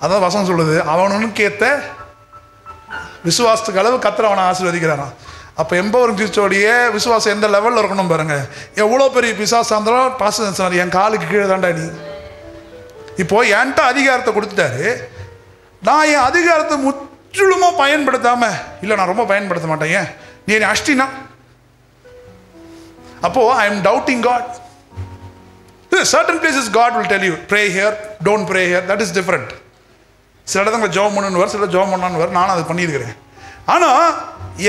அதான் வசனம் சொல்லுது, அவனுக்கு ஏற்ற விசுவாசத்துக்கு அளவு கர்த்தர் அவனை ஆசீர்வதிக்கிறாராம். அப்போ எம்பவரிங் சர்ச்சோடைய விசுவாசம் எந்த லெவலில் இருக்கணும் பாருங்க. எவ்வளோ பெரிய பிசாசாக இருந்தாலும் பாஸ்டர் சொன்னார், என் காலுக்கு கீழே தாண்டா நீ. இப்போ என்கிட்ட அதிகாரத்தை கொடுத்துட்டாரு, நான் என் அதிகாரத்தை முற்றிலுமாக பயன்படுத்தாம, இல்லை நான் ரொம்ப பயன்படுத்த மாட்டேன், ஏன் நீ என்னை அஷ்டினா, அப்போ I am doubting God. Certain places God will tell you pray here, don't pray here, that is different. சில இடத்துல ஜெபம் பண்ணுன்னு, சில ஜெபம் பண்ணான்னு, நானும் அதை பண்ணியிருக்கிறேன். ஆனால்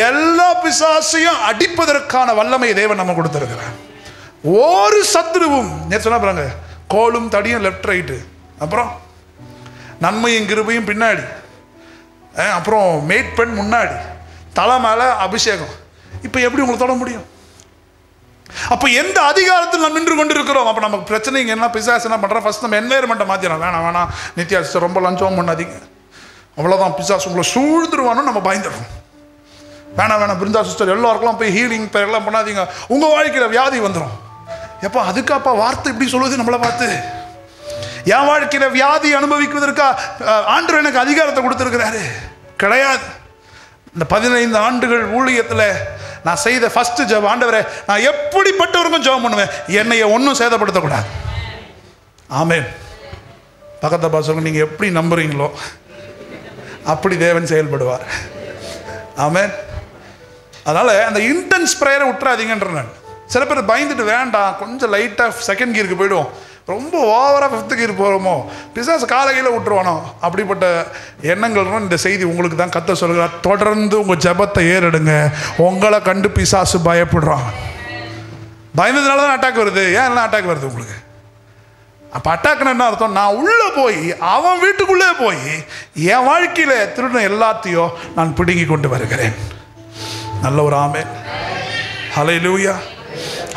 எல்லா பிசாசையும் அடிப்பதற்கான வல்லமை தேவன் நம்ம கொடுத்துருக்கிறார். ஒரு சத்துருவும் நேற்று சொன்னா பாருங்க, கோலும் தடியும் லெஃப்ட் ரைட்டு, அப்புறம் நன்மையும் கிருபையும் பின்னாடி, அப்புறம் மேட் பெண் முன்னாடி, தலை மேலே அபிஷேகம். இப்போ எப்படி உங்களை தொட முடியும்? அப்போ எந்த அதிகாரத்தில் நம்ம நின்று கொண்டு இருக்கிறோம்? அப்போ நமக்கு பிரச்சனைங்க என்ன? பிசாசு என்ன பண்ணுறோம்? ஃபர்ஸ்ட் நம்ம என்வைரன்மெண்ட்டை மாற்றிடலாம். வேணாம் நித்யா சிஸ்டர் ரொம்ப லஞ்சம் பண்ணாதீங்க, அவ்வளோதான் பிசாசு உங்களை சூழ்ந்துருவானு நம்ம பயந்துடுறோம். வேணாம் பிருந்தா சிஸ்டர் எல்லாருக்கெல்லாம் போய் ஹீலிங் பேரெல்லாம் பண்ணாதீங்க, உங்கள் வாழ்க்கையில் வியாதி வந்துடும். எப்போ அதுக்காப்பா வார்த்தை இப்படி சொல்லுவது நம்மளை பார்த்து? என் வாழ்க்கையில் வியாதி அனுபவிக்கிறதுக்கா ஆண்டவர் எனக்கு அதிகாரத்தை கொடுத்துருக்கிறாரு? கிடையாது. இந்த 15 ஆண்டுகள் ஊழியத்தில் நான் செய்த ஃபர்ஸ்ட் ஜெபம், ஆண்டவரே நான் எப்படிப்பட்டவருக்கும் ஜெபம் பண்ணுவேன், என்னைய ஒன்றும் சேதப்படுத்தக்கூடாது. ஆமென். பக்கத்தை பார்த்து நீங்கள் எப்படி நம்புறீங்களோ அப்படி தேவன் செயல்படுவார். ஆமென். அதனால் அந்த இன்டென்ஸ் ப்ரேயரை விட்டுறாதீங்கன்ற. நான் சில பேர் பயந்துட்டு வேண்டாம், கொஞ்சம் லைட்டாக செகண்ட் கியருக்கு போய்டுவோம், ரொம்ப ஓவராக 5th கியர் போகிறோமோ, பிசாசு காலையில் விட்டுருவானோ, அப்படிப்பட்ட எண்ணங்கள் இந்த செய்தி உங்களுக்கு தான் கர்த்தர் சொல்கிறார். தொடர்ந்து உங்கள் ஜெபத்தை ஏறெடுங்க. உங்களை கண்டு பிசாசு பயப்படுறான். பயந்ததுனால தான் அட்டாக் வருது. ஏன் எல்லாம் அட்டாக் வருது உங்களுக்கு? அப்போ அட்டாக்னு என்ன அர்த்தம்? நான் உள்ளே போய் அவன் வீட்டுக்குள்ளே போய் என் வாழ்க்கையில் திருடின எல்லாத்தையும் நான் பிடுங்கி கொண்டு வருகிறேன். நல்ல ஒரு ஆமென். ஹல்லேலூயா,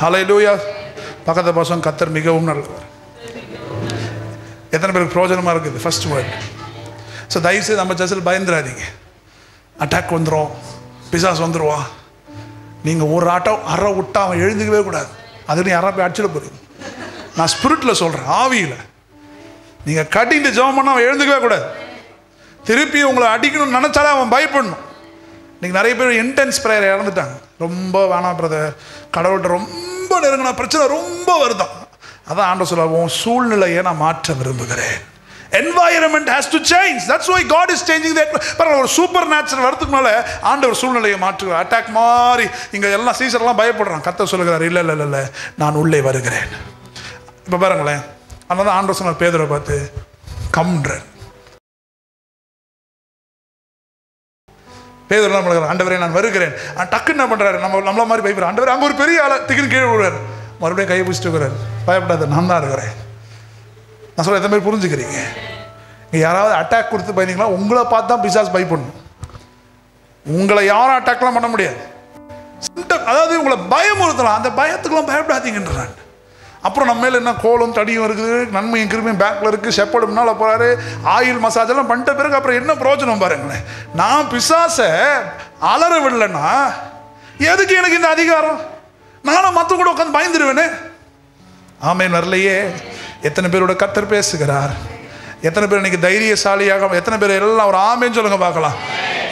ஹல்லேலூயா. பக்கத்து பாசம் கர்த்தர் மிகவும் நல்லவர். எத்தனை பேருக்கு பிரயோஜனமாக இருக்குது ஃபர்ஸ்ட் வேர்ட்? ஸோ தயவுசெய்து நம்ம சர்ச்சில் பயந்துடாதீங்க. அட்டாக் வந்துடும், பிசாஸ் வந்துடுவான். நீங்கள் ஒரு அறை விட்டா அவன் எழுந்துக்கவே கூடாது. அது நீ யாரா போய் அடிச்சிட போகிறீங்க. நான் ஸ்பிரிட்டில் சொல்கிறேன், ஆவியில் நீங்கள் கட்டிட்டு ஜெபம் பண்ணால் அவன் எழுந்துக்கவே கூடாது. திருப்பி உங்களை அடிக்கணும்னு நினச்சாலே அவன் பயப்படணும். இன்றைக்கி நிறைய பேர் இன்டென்ஸ் ப்ரேயரை இறந்துட்டாங்க. ரொம்ப வேணாம் பிரதர், கடவுள்கிட்ட ரொம்ப நெருங்கின பிரச்சனை ரொம்ப வருதான். அதான் ஆண்டவர் சொல்லுவோம், சூழ்நிலையை நான் மாற்ற விரும்புகிறேன். Environment has to change. That's why God is changing that. பரவாயில்ல, ஒரு சூப்பர் நேச்சுரல் வரதுக்குனால ஆண்டவர் சூழ்நிலையை மாற்றுகிறார். அட்டாக் மாதிரி இங்கே எல்லாம் சீசர்லாம் பயப்படுறான். கர்த்தர் சொல்லுகிறார், இல்லை நான் உள்ளே வருகிறேன். இப்போ பாருங்களேன், அதனால தான் ஆண்டவர் சொன்னார் பேதுருவை பார்த்து, கம்ன்ற. பேதுரு என்ன பண்ணுறாரு? ஆண்டவரே நான் வருகிறேன். டக்குன்னு என்ன பண்ணுறாரு? நம்மள மாதிரி பயப்படுறாரு. ஆண்டவர் அங்கே ஒரு பெரிய ஆளை திக்குன்னு கீழே விடுறாரு. மறுபடியும் கையை பிடிச்சிட்டு இருக்கிறார். பயப்படாத, நான் தான் இருக்கிறேன். நான் சொல்ல எத்தனை பேர் புரிஞ்சுக்கிறீங்க? நீங்கள் யாராவது அட்டாக் கொடுத்து பயந்தீங்களா? உங்களை பார்த்து தான் பிசாஸ் பயப்படணும். உங்களை யாரும் அட்டாக்லாம் பண்ண முடியாது. அதாவது உங்களை பயமுறுத்தலாம். அந்த பயத்துக்கெல்லாம் பயப்படாதீங்கன்றான். அப்புறம் நம்ம மேலே என்ன கோலும் தடியும் இருக்குது, நன்மையும் கிருமையும் பேக்கில் இருக்குது, ஷெப்பர்டு முன்னால் போகிறாரு, ஆயில் மசாஜ் எல்லாம் பண்ணிட்ட பிறகு அப்புறம் என்ன பிரயோஜனம் பாருங்களேன். நான் பிசாசை அலற விடலைன்னா எதுக்கு எனக்கு இந்த அதிகாரம்? நானும் மற்ற கூட உட்காந்து பயந்துருவேனே. ஆமென். வரலையே. எத்தனை பேரோட கர்த்தர் பேசுகிறார்? எத்தனை பேர் இன்னைக்கு தைரியசாலியாக, எத்தனை பேர் எல்லாம் ஒரு ஆமேன்னு சொல்லுங்க பார்க்கலாம்.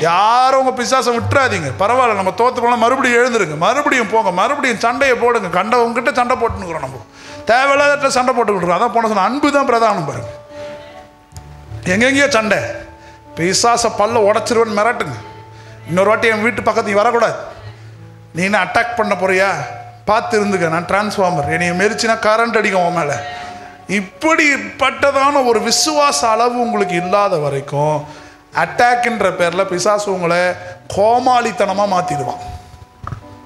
யாரும் உங்கள் பிசாசை விட்டுறாதீங்க. பரவாயில்ல, நம்ம தோற்று போனால் மறுபடியும் எழுந்துருங்க, மறுபடியும் போங்க, மறுபடியும் சண்டையை போடுங்க. கண்டவங்ககிட்ட சண்டை போட்டுனுக்குறோம். நம்ம தேவையில்லாத சண்டை போட்டுக்கிட்டுருக்கோம். அதான் போன சொன்ன அன்பு தான் பிரதானம் பாருங்க. எங்கெங்கேயோ சண்டை. பிசாசை பல்ல உடச்சிருவேன்னு மிரட்டுங்க. இன்னொரு வாட்டி என் வீட்டு பக்கத்துக்கு வரக்கூடாது. நீ என்ன அட்டாக் பண்ண போறியா? பார்த்து இருந்துக்க, நான் டிரான்ஸ்ஃபார்மர், என்னைய மெரிச்சினா கரண்ட் அடிக்கும் உன் மேலே. இப்படிப்பட்டதான ஒரு விசுவாச அளவு உங்களுக்கு இல்லாத வரைக்கும் அட்டாக்ன்ற பேரில் பிசாசு உங்களை கோமாளித்தனமாக மாற்றிடுவான்.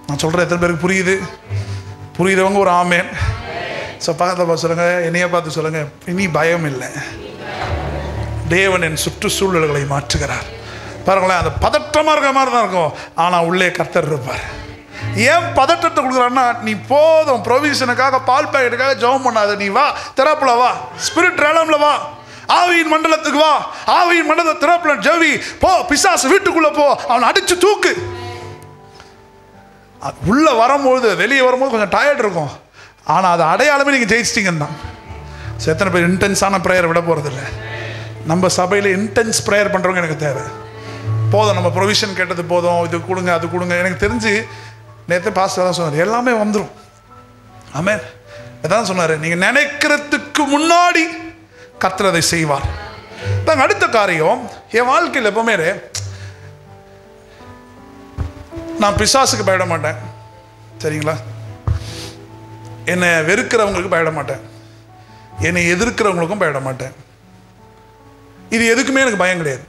நான் சொல்கிறேன், எத்தனை பேருக்கு புரியுது? புரியுறவங்க ஒரு ஆமேன். ஸோ பக்கத்தில் பார்த்து சொல்லுங்கள், என்னைய பார்த்து சொல்லுங்கள், இனி பயம் இல்லை. தேவன் என் சுற்றுச்சூழல்களை மாற்றுகிறார். பாருங்களேன், அந்த பதற்றமாக இருக்கிற மாதிரி தான் இருக்கும், ஆனால் உள்ளே கர்த்தர் இருப்பார். ஏன் பதற்றத்தை கொடுக்குறான்னா, நீ போதும் ப்ரொவிஷனுக்காக பால் பாக்கெட்டுக்காக ஜெபம் பண்ணாத. நீ வா, தெரப்பில் வா, ஸ்பிரிட் ரேலமில் வா, ஆவியின் மண்டலத்துக்கு வா, ஆவியின் மண்டலத்தை திறப்புல ஜெபி போ, பிசாசு வீட்டுக்குள்ளே போ, அவனை அடித்து தூக்கு. உள்ளே வரும்போது வெளியே வரும்போது கொஞ்சம் டயர்ட் இருக்கும், ஆனால் அது அடையாளமே நீங்கள் ஜெயிச்சிட்டிங்கன்னு தான். எத்தனை பேர் இன்டென்ஸான ப்ரேயர் விட போகிறதில்ல? நம்ம சபையில் இன்டென்ஸ் ப்ரேயர் பண்ணுறவங்க எனக்கு தேவை. போதும், நம்ம ப்ரொவிஷன் கேட்டது போதும், இது கொடுங்க அது கொடுங்க. எனக்கு தெரிஞ்சு நேற்று பாஸ்டர் தான் சொன்னார், எல்லாமே வந்துடும். ஆமென். அதான் சொன்னார், நீங்கள் நினைக்கிறதுக்கு முன்னாடி கர்த்தர் அதை செய்வார். தாங்க அடுத்த காரியம், என் வாழ்க்கையில் எப்பவுமே நான் பிசாசுக்கு பயப்பட மாட்டேன், சரிங்களா? என்னை வெறுக்கிறவங்களுக்கு பயப்பட மாட்டேன், என்னை எதிர்க்கிறவங்களுக்கும் பயப்பட மாட்டேன். இது எதுக்குமே எனக்கு பயம் கிடையாது.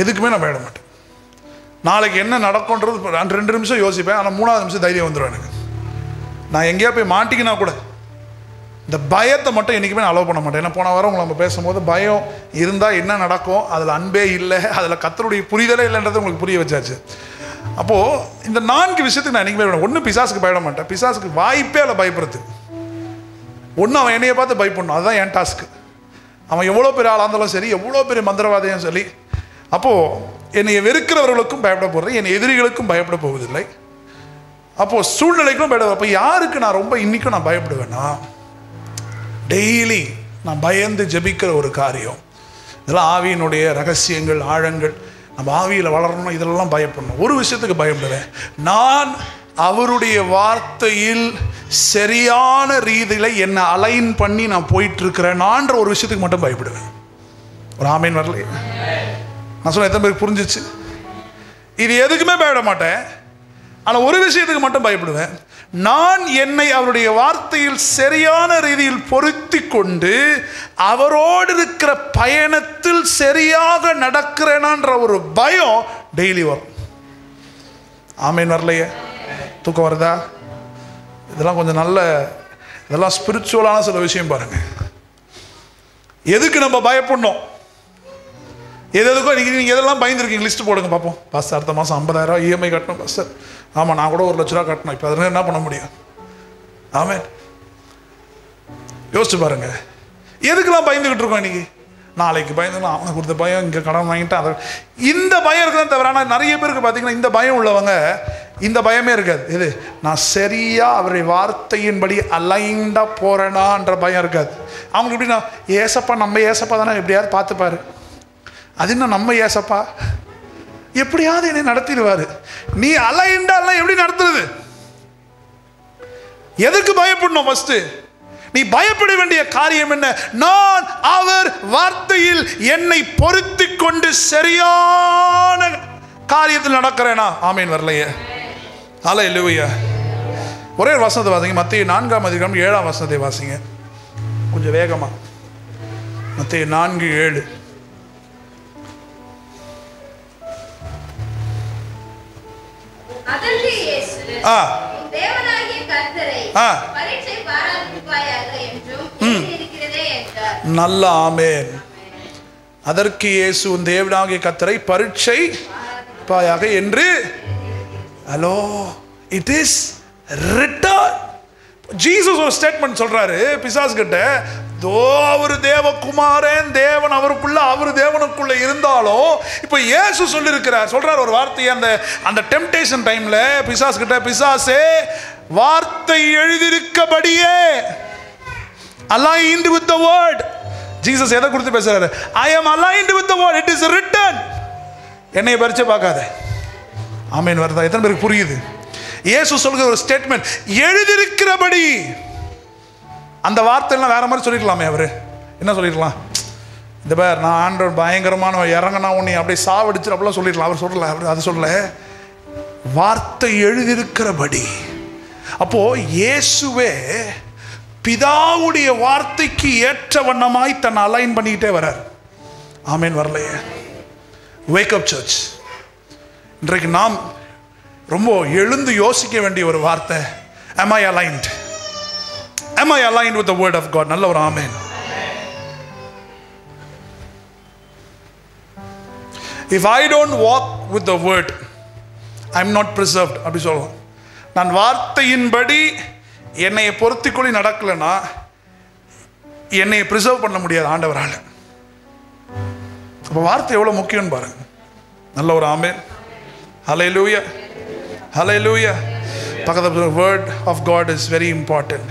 எதுக்குமே நான் பயப்பட மாட்டேன். நாளைக்கு என்ன நடக்கும்ன்றது 2 நிமிஷம் யோசிப்பேன், ஆனால் 3ஆவது நிமிஷம் தைரியம் வந்துடும் எனக்கு. நான் எங்கேயா போய் மாட்டிக்கினா கூட இந்த பயத்தை மட்டும் என்றைக்குமே நான் அலோவ் பண்ண மாட்டேன். ஏன்னா போன வாரம் உங்களை நம்ம பேசும்போது பயம் இருந்தால் என்ன நடக்கும், அதில் அன்பே இல்லை, அதில் கர்த்தருடைய புரிதலே இல்லைன்றது உங்களுக்கு புரிய வச்சாச்சு. அப்போது இந்த 4 விஷயத்துக்கு நான் என்றைக்குமே விட, ஒன்று பிசாசுக்கு பயப்பட மாட்டேன். பிசாசுக்கு வாய்ப்பே இல்லை பயப்படுறதுக்கு. ஒன்று அவன் என்னையை பார்த்து பயப்படணும், அதுதான் என் டாஸ்க்கு. அவன் எவ்வளோ பெரிய ஆளாக இருந்தாலும் சரி, எவ்வளோ பெரிய மந்திரவாதியும் சரி. அப்போது என்னை வெறுக்கிறவர்களுக்கும் பயப்பட போகிறது, என் எதிரிகளுக்கும் பயப்பட போவதில்லை. அப்போது சூழ்நிலைக்கும் பயப்பட. அப்போ யாருக்கு நான் ரொம்ப இன்றைக்கும் நான் பயப்படுவேன்னா, டெய்லி நான் பயந்து ஜெபிக்கிற ஒரு காரியம். இதெல்லாம் ஆவியினுடைய ரகசியங்கள், ஆழங்கள். நம்ம ஆவியில் வளரணும், இதெல்லாம் பயப்படணும். ஒரு விஷயத்துக்கு பயப்படுவேன், நான் அவருடைய வார்த்தையில் சரியான ரீதியில் என்னை அலைன் பண்ணி நான் போயிட்டுருக்கிறேனான்ற ஒரு விஷயத்துக்கு மட்டும் பயப்படுவேன். ஒரு ஆமீன் வரலையே? நான் சொல்ல எத்தனை பேருக்கு புரிஞ்சிச்சு? இது எதுக்குமே பயப்பட மாட்டேன், ஆனால் ஒரு விஷயத்துக்கு மட்டும் பயப்படுவேன். நான் என்னை அவருடைய வார்த்தையில் சரியான ரீதியில் பொருத்தி கொண்டு அவரோடு இருக்கிற பயணத்தில் சரியாக நடக்கிறேனான்ற ஒரு பயம் டெய்லி வரும். ஆமீன் வரலையே? தூக்கம் வருதா? இதெல்லாம் கொஞ்சம் நல்ல, இதெல்லாம் ஸ்பிரிச்சுவலான சில விஷயம் பாருங்க. எதுக்கு நம்ம பயப்படணும்? எதுக்கும் நீங்கள் எதெல்லாம் பயந்துருக்கீங்க லிஸ்ட்டு போடுங்க பார்ப்போம். பாஸ்டர் அடுத்த மாதம் 50,000 இஎம்ஐ கட்டணும் பாஸ்டர். ஆமாம், நான் கூட 1 லட்ச ரூபா கட்டணும். இப்போ அதில் என்ன பண்ண முடியும்? ஆமென். யோசிச்சு பாருங்க, எதுக்கெல்லாம் பயந்துக்கிட்டு இருக்கோம் இன்னைக்கு? நாளைக்கு பயந்துக்கலாம், அவனுக்கு கொடுத்த பயம், இங்கே கடன் வாங்கிட்டு அதை, இந்த பயம் இருக்குதான் தவிர. ஆனால் நிறைய பேருக்கு பார்த்தீங்கன்னா இந்த பயம் உள்ளவங்க இந்த பயமே இருக்காது. இது நான் சரியாக அவருடைய வார்த்தையின்படி அலைண்டாக போகிறேனான்ற பயம் இருக்காது அவங்களுக்கு. எப்படின்னா, ஏசப்பா நம்ம ஏசப்பா தானே, எப்படியாவது பார்த்துப்பாரு. அது இன்னும் நம்ம ஏசப்பா எப்படியாவது என்னை நடத்திடுவாரு. நீ அலைண்டாலாம் எப்படி நடத்துறது? எதுக்கு பயப்படணும்? ஃபர்ஸ்ட் நீ பயப்பட வேண்டிய காரியம் என்ன? நான் அவர் வார்த்தையில் என்னை பொருத்தி கொண்டு சரியான காரியத்தில் நடக்கிறேனா? ஆமீன் வரலையே? அல்லேலூயா. ஒரே ஒரு வசனத்தை வாசிங்க, மத்தேயு 4ஆம் அதிகாரம் 7ஆம் வசனத்தை வாசிங்க கொஞ்சம் வேகமா. மத்தேயு 4:7. நல்ல ஆமென். அதற்கு இயேசு உன் தேவனாகிய கர்த்தரை பரீட்சை பாயாக என்று. Hello, it is written. Jesus ஒரு ஸ்டேட்மெண்ட் சொல்றாரு பிசாசு கிட்ட, தோ அவர் தேவகுமாரன், தேவன் அவருக்குள்ள, அவர் தேவனுக்குள்ள இருந்தாலும் இப்ப இயேசு சொல்றாரு ஒரு வார்த்தையை அந்த டெம்டேஷன் டைம்ல பிசாசு கிட்ட, பிசாசே வார்த்தை எழுதியிருக்கபடியே, aligned with the word. Jesus எதை குறித்து பேசுறாரு? I am aligned with the word, it is written. என்னைய பரிச்சை பார்க்காத. ஆமென் வருதா? எத்தனை பேருக்கு புரியுது? இயேசு சொல்கிற ஒரு ஸ்டேட்மெண்ட், எழுதியிருக்கிறபடி. அந்த வார்த்தையெல்லாம் வேற மாதிரி சொல்லிக்கலாமே. அவரு என்ன சொல்லிடலாம்? இந்த பேர் நான் ஆண்டவர் பயங்கரமான இறங்கினா உன்னை அப்படியே சாவடிச்சு அப்படிலாம் சொல்லிடலாம். அவர் சொல்லல, அவர் அது சொல்ல, வார்த்தை எழுதியிருக்கிறபடி. அப்போ இயேசுவே பிதாவுடைய வார்த்தைக்கு ஏற்ற வண்ணமாய் தன்னை அலைன் பண்ணிக்கிட்டே வரார். ஆமென் வரலையே? Wake up church. இன்றைக்கு நாம் ரொம்ப எழுந்து யோசிக்க வேண்டிய ஒரு வார்த்தை, am I aligned? Am I aligned with the word of God? நல்ல ஒரு ஆமென். If I don't walk with the word, I am not preserved. அப்படி சொல்லலாம். நான் வார்த்தையின்படி என்னை பொருத்திக்கொள்ளி நடக்கலைன்னா என்னை ப்ரிசர்வ் பண்ண முடியாது ஆண்டவரால். அப்போ வார்த்தை எவ்வளோ முக்கியம்னு பாருங்க. நல்ல ஒரு ஆமென். ஹல்லேலூயா. Hallelujah. The word of God is very important.